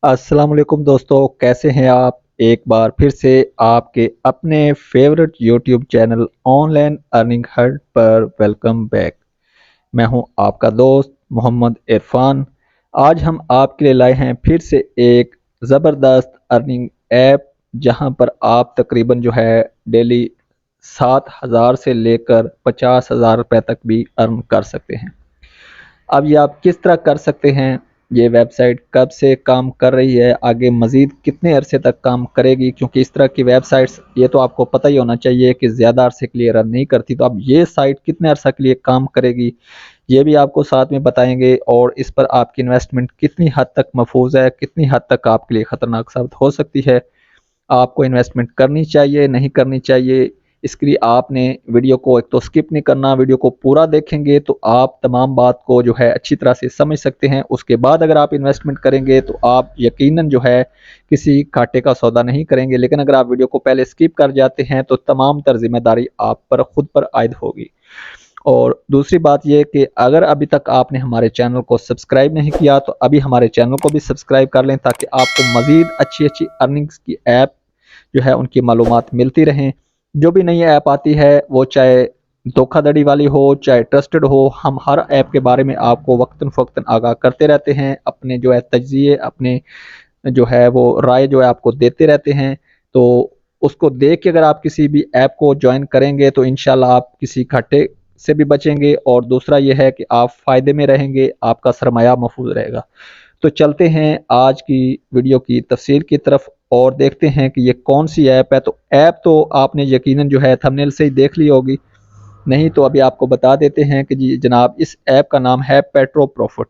अस्सलाम वालेकुम दोस्तों, कैसे हैं आप? एक बार फिर से आपके अपने favourite YouTube channel online earning हट पर वेलकम बैक। मैं हूं आपका दोस्त मोहम्मद इरफान। आज हम आपके लिए लाए हैं फिर से एक ज़बरदस्त अर्निंग ऐप, जहां पर आप तकरीबन जो है डेली 7,000 से लेकर 50,000 रुपए तक भी अर्न कर सकते हैं। अब ये आप किस तरह कर सकते हैं, ये वेबसाइट कब से काम कर रही है, आगे मज़ीद कितने अरसे तक काम करेगी, क्योंकि इस तरह की वेबसाइट्स ये तो आपको पता ही होना चाहिए कि ज़्यादा अरसे के लिए रन नहीं करती। तो अब ये साइट कितने अरसा के लिए काम करेगी, ये भी आपको साथ में बताएंगे, और इस पर आपकी इन्वेस्टमेंट कितनी हद तक महफूज है, कितनी हद तक आपके लिए ख़तरनाक साबित हो सकती है, आपको इन्वेस्टमेंट करनी चाहिए नहीं करनी चाहिए। इसके लिए आपने वीडियो को एक तो स्किप नहीं करना, वीडियो को पूरा देखेंगे तो आप तमाम बात को जो है अच्छी तरह से समझ सकते हैं। उसके बाद अगर आप इन्वेस्टमेंट करेंगे तो आप यकीनन जो है किसी घाटे का सौदा नहीं करेंगे। लेकिन अगर आप वीडियो को पहले स्किप कर जाते हैं तो तमाम तर जिम्मेदारी आप पर खुद पर आयद होगी। और दूसरी बात यह कि अगर अभी तक आपने हमारे चैनल को सब्सक्राइब नहीं किया तो अभी हमारे चैनल को भी सब्सक्राइब कर लें, ताकि आपको मज़ीद अच्छी अच्छी अर्निंग्स की ऐप जो है उनकी मालूमात मिलती रहें। जो भी नई ऐप आती है, वो चाहे धोखाधड़ी वाली हो चाहे ट्रस्टेड हो, हम हर ऐप के बारे में आपको वक्तन फ़वक्तन आगाह करते रहते हैं। अपने जो है तज्ज़िये, अपने जो है वो राय जो है आपको देते रहते हैं। तो उसको देख के अगर आप किसी भी ऐप को ज्वाइन करेंगे तो इंशाल्लाह आप किसी घाटे से भी बचेंगे, और दूसरा ये है कि आप फ़ायदे में रहेंगे, आपका सरमाया महफूज रहेगा। तो चलते हैं आज की वीडियो की तफसील की तरफ और देखते हैं कि ये कौन सी ऐप है। तो ऐप तो आपने यकीनन जो है थंबनेल से ही देख ली होगी, नहीं तो अभी आपको बता देते हैं कि जी जनाब, इस ऐप का नाम है petro profit.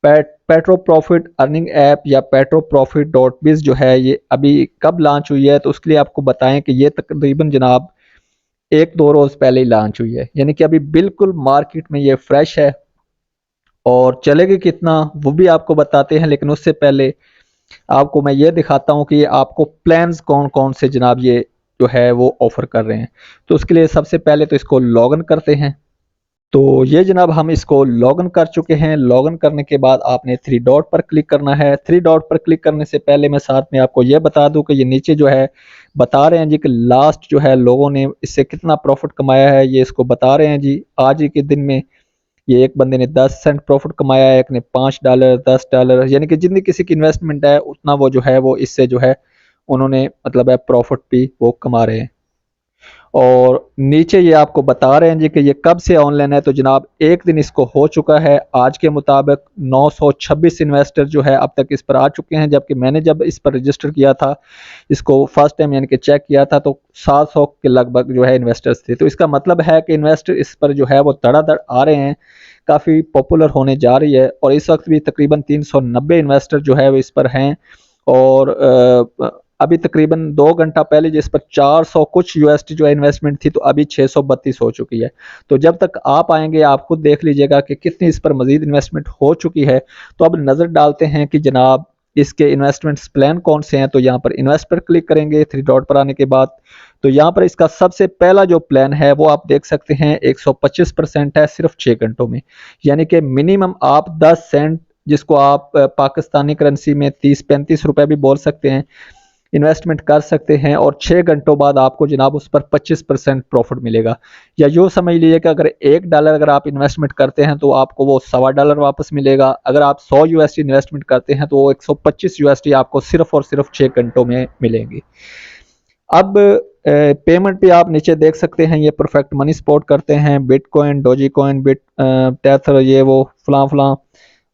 Petro profit earning app या पेट्रो प्रॉफिट डॉट बिज जो है, ये अभी कब लॉन्च हुई है, तो उसके लिए आपको बताएं कि ये तकरीबन जनाब एक दो रोज़ पहले ही लॉन्च हुई है, यानी कि अभी बिल्कुल मार्केट में ये फ्रेश है। और चलेगी कितना वो भी आपको बताते हैं, लेकिन उससे पहले आपको मैं ये दिखाता हूँ कि ये आपको प्लान्स कौन कौन से जनाब ये जो है वो ऑफर कर रहे हैं। तो उसके लिए सबसे पहले तो इसको लॉगिन करते हैं। तो ये जनाब हम इसको लॉगिन कर चुके हैं। लॉगिन करने के बाद आपने थ्री डॉट पर क्लिक करना है। थ्री डॉट पर क्लिक करने से पहले मैं साथ में आपको ये बता दूं कि ये नीचे जो है बता रहे हैं जी कि लास्ट जो है लोगों ने इससे कितना प्रॉफिट कमाया है, ये इसको बता रहे हैं जी। आज ही के दिन में ये एक बंदे ने 10 सेंट प्रॉफिट कमाया है, एक ने $5 $10, यानी कि जितनी किसी की इन्वेस्टमेंट है उतना वो जो है वो इससे जो है उन्होंने मतलब है प्रॉफिट भी वो कमा रहे हैं। और नीचे ये आपको बता रहे हैं जी कि ये कब से ऑनलाइन है। तो जनाब एक दिन इसको हो चुका है। आज के मुताबिक 926 इन्वेस्टर जो है अब तक इस पर आ चुके हैं, जबकि मैंने जब इस पर रजिस्टर किया था, इसको फर्स्ट टाइम यानी कि चेक किया था, तो 700 के लगभग जो है इन्वेस्टर्स थे। तो इसका मतलब है कि इन्वेस्टर इस पर जो है वो धड़ाधड़ आ रहे हैं, काफ़ी पॉपुलर होने जा रही है। और इस वक्त भी तकरीबन 390 इन्वेस्टर जो है वो इस पर हैं। और अभी तकरीबन 2 घंटा पहले जिस पर 400 कुछ यूएसडी जो है इन्वेस्टमेंट थी, तो अभी 632 हो चुकी है। तो जब तक आप आएंगे आप खुद देख लीजिएगा कि कितनी इस पर मजीद इन्वेस्टमेंट हो चुकी है। तो अब नज़र डालते हैं कि जनाब इसके इन्वेस्टमेंट्स प्लान कौन से हैं। तो यहाँ पर इन्वेस्ट पर क्लिक करेंगे थ्री डॉट पर आने के बाद। तो यहाँ पर इसका सबसे पहला जो प्लान है वो आप देख सकते हैं 125% है सिर्फ 6 घंटों में, यानी कि मिनिमम आप 10 सेंट, जिसको आप पाकिस्तानी करेंसी में 30-35 रुपए भी बोल सकते हैं, इन्वेस्टमेंट कर सकते हैं। और 6 घंटों बाद आपको जनाब उस पर 25% प्रॉफिट मिलेगा। या यूँ समझ लीजिए कि अगर $1 अगर आप इन्वेस्टमेंट करते हैं तो आपको वो $1.25 वापस मिलेगा। अगर आप 100 यूएसडी इन्वेस्टमेंट करते हैं तो वो 125 यूएसडी आपको सिर्फ और सिर्फ 6 घंटों में मिलेंगी। अब पेमेंट भी आप नीचे देख सकते हैं, ये परफेक्ट मनी सपोर्ट करते हैं, bitcoin, doji coin, bit tether, ये वो फलां फलां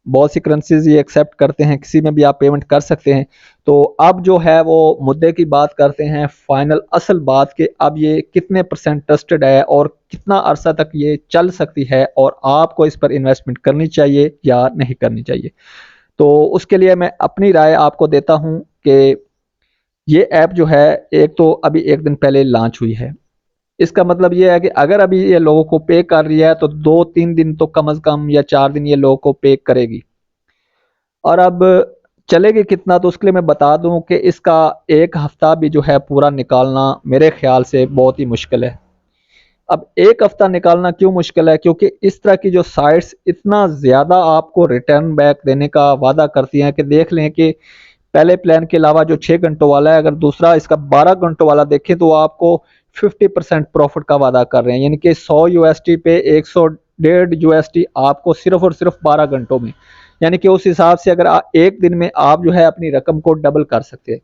बहुत सी करेंसीज ये एक्सेप्ट करते हैं, किसी में भी आप पेमेंट कर सकते हैं। तो अब जो है वो मुद्दे की बात करते हैं, फाइनल असल बात कि अब ये कितने परसेंट ट्रस्टेड है और कितना अरसा तक ये चल सकती है, और आपको इस पर इन्वेस्टमेंट करनी चाहिए या नहीं करनी चाहिए। तो उसके लिए मैं अपनी राय आपको देता हूँ कि ये ऐप जो है, एक तो अभी एक दिन पहले लॉन्च हुई है। इसका मतलब ये है कि अगर अभी ये लोगों को पे कर रही है तो 2-3 दिन तो कम से कम या 4 दिन ये लोगों को पे करेगी। और अब चलेगी कितना, तो उसके लिए मैं बता दूं कि इसका एक हफ्ता भी जो है पूरा निकालना मेरे ख्याल से बहुत ही मुश्किल है। अब एक हफ्ता निकालना क्यों मुश्किल है, क्योंकि इस तरह की जो साइट्स इतना ज़्यादा आपको रिटर्न बैक देने का वादा करती हैं कि देख लें कि पहले प्लान के अलावा जो 6 घंटों वाला है, अगर दूसरा इसका 12 घंटों वाला देखें तो आपको 50% प्रॉफिट का वादा कर रहे हैं, यानी कि 100 यूएसटी पे 100 यूएसटी आपको सिर्फ और सिर्फ 12 घंटों में, यानी कि उस हिसाब से अगर एक दिन में आप जो है अपनी रकम को डबल कर सकते हैं।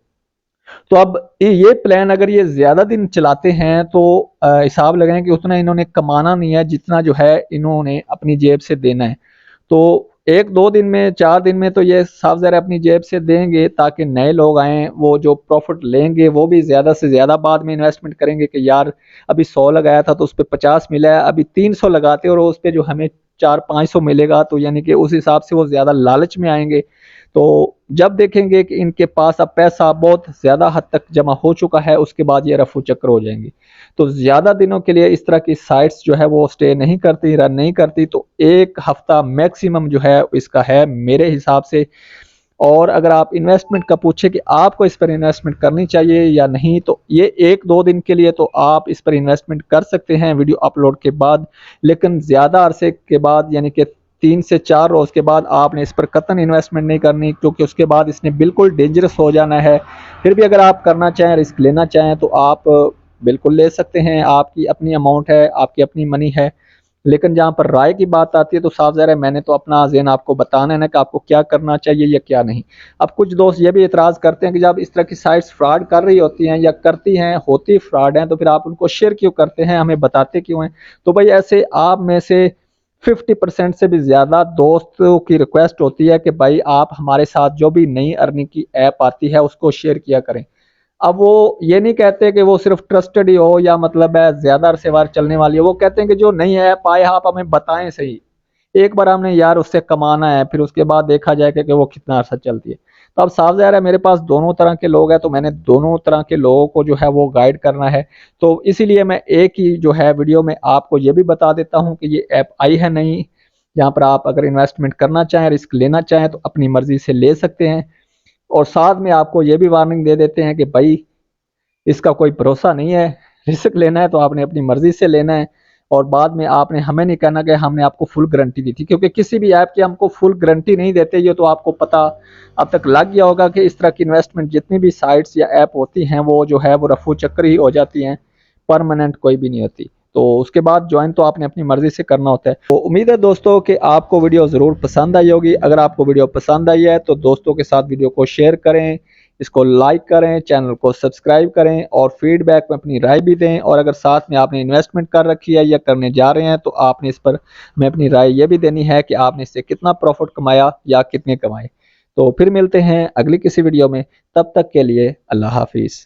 तो अब ये प्लान अगर ये ज्यादा दिन चलाते हैं तो हिसाब लगाएं कि उतना इन्होंने कमाना नहीं है जितना जो है इन्होंने अपनी जेब से देना है। तो एक दो दिन में, 4 दिन में तो ये साफ ज़ाहिर अपनी जेब से देंगे ताकि नए लोग आएँ, वो जो प्रॉफिट लेंगे वो भी ज़्यादा से ज़्यादा बाद में इन्वेस्टमेंट करेंगे कि यार अभी 100 लगाया था तो उस पे 50 मिला है, अभी 300 लगाते और उस पे जो हमें 400-500 मिलेगा, तो यानी कि उस हिसाब से वो ज़्यादा लालच में आएंगे। तो जब देखेंगे कि इनके पास अब पैसा बहुत ज़्यादा हद तक जमा हो चुका है, उसके बाद ये रफू चक्कर हो जाएंगे। तो ज़्यादा दिनों के लिए इस तरह की साइट्स जो है वो स्टे नहीं करती, रन नहीं करती, तो 1 हफ्ता मैक्सिमम जो है इसका है मेरे हिसाब से। और अगर आप इन्वेस्टमेंट का पूछे कि आपको इस पर इन्वेस्टमेंट करनी चाहिए या नहीं, तो ये 1-2 दिन के लिए तो आप इस पर इन्वेस्टमेंट कर सकते हैं वीडियो अपलोड के बाद, लेकिन ज़्यादा अरसे के बाद यानी कि 3 से 4 रोज़ के बाद आपने इस पर कतई इन्वेस्टमेंट नहीं करनी, क्योंकि उसके बाद इसने बिल्कुल डेंजरस हो जाना है। फिर भी अगर आप करना चाहें, रिस्क लेना चाहें तो आप बिल्कुल ले सकते हैं, आपकी अपनी अमाउंट है, आपकी अपनी मनी है। लेकिन जहाँ पर राय की बात आती है तो साफ ज़ाहिर है मैंने तो अपना ज़हन आपको बताना है ना कि आपको क्या करना चाहिए या क्या नहीं। अब कुछ दोस्त ये भी एतराज़ करते हैं कि जब इस तरह की साइट्स फ्रॉड कर रही होती हैं या करती हैं, होती फ्रॉड हैं, तो फिर आप उनको शेयर क्यों करते हैं, हमें बताते क्यों हैं? तो भाई ऐसे आप में से 50% से भी ज़्यादा दोस्तों की रिक्वेस्ट होती है कि भाई आप हमारे साथ जो भी नई अर्निंग की ऐप आती है उसको शेयर किया करें। अब वो ये नहीं कहते कि वो सिर्फ ट्रस्टेड ही हो या मतलब है ज्यादा अरसे बार चलने वाली है, वो कहते हैं कि जो नई ऐप आए आप हमें बताएं सही, एक बार हमने यार उससे कमाना है, फिर उसके बाद देखा जाएगा कि वो कितना अरसा चलती है। तो अब साफ ज़ाहिर है मेरे पास दोनों तरह के लोग हैं, तो मैंने दोनों तरह के लोगों को जो है वो गाइड करना है। तो इसीलिए मैं एक ही जो है वीडियो में आपको ये भी बता देता हूँ कि ये ऐप आई है नहीं, जहाँ पर आप अगर इन्वेस्टमेंट करना चाहें, रिस्क लेना चाहें तो अपनी मर्जी से ले सकते हैं। और साथ में आपको ये भी वार्निंग दे देते हैं कि भाई इसका कोई भरोसा नहीं है, रिस्क लेना है तो आपने अपनी मर्जी से लेना है। और बाद में आपने हमें नहीं कहना कि हमने आपको फुल गारंटी दी थी, क्योंकि किसी भी ऐप की हमको फुल गारंटी नहीं देते। ये तो आपको पता अब तक लग गया होगा कि इस तरह की इन्वेस्टमेंट जितनी भी साइट्स या ऐप होती हैं वो जो है वो रफू चक्कर ही हो जाती हैं, परमानेंट कोई भी नहीं होती। तो उसके बाद ज्वाइन तो आपने अपनी मर्जी से करना होता है। तो उम्मीद है दोस्तों कि आपको वीडियो ज़रूर पसंद आई होगी। अगर आपको वीडियो पसंद आई है तो दोस्तों के साथ वीडियो को शेयर करें, इसको लाइक करें, चैनल को सब्सक्राइब करें और फीडबैक में अपनी राय भी दें। और अगर साथ में आपने इन्वेस्टमेंट कर रखी है या करने जा रहे हैं तो आपने इस पर हमें अपनी राय ये भी देनी है कि आपने इससे कितना प्रॉफिट कमाया या कितने कमाए। तो फिर मिलते हैं अगली किसी वीडियो में, तब तक के लिए अल्लाह हाफिज़।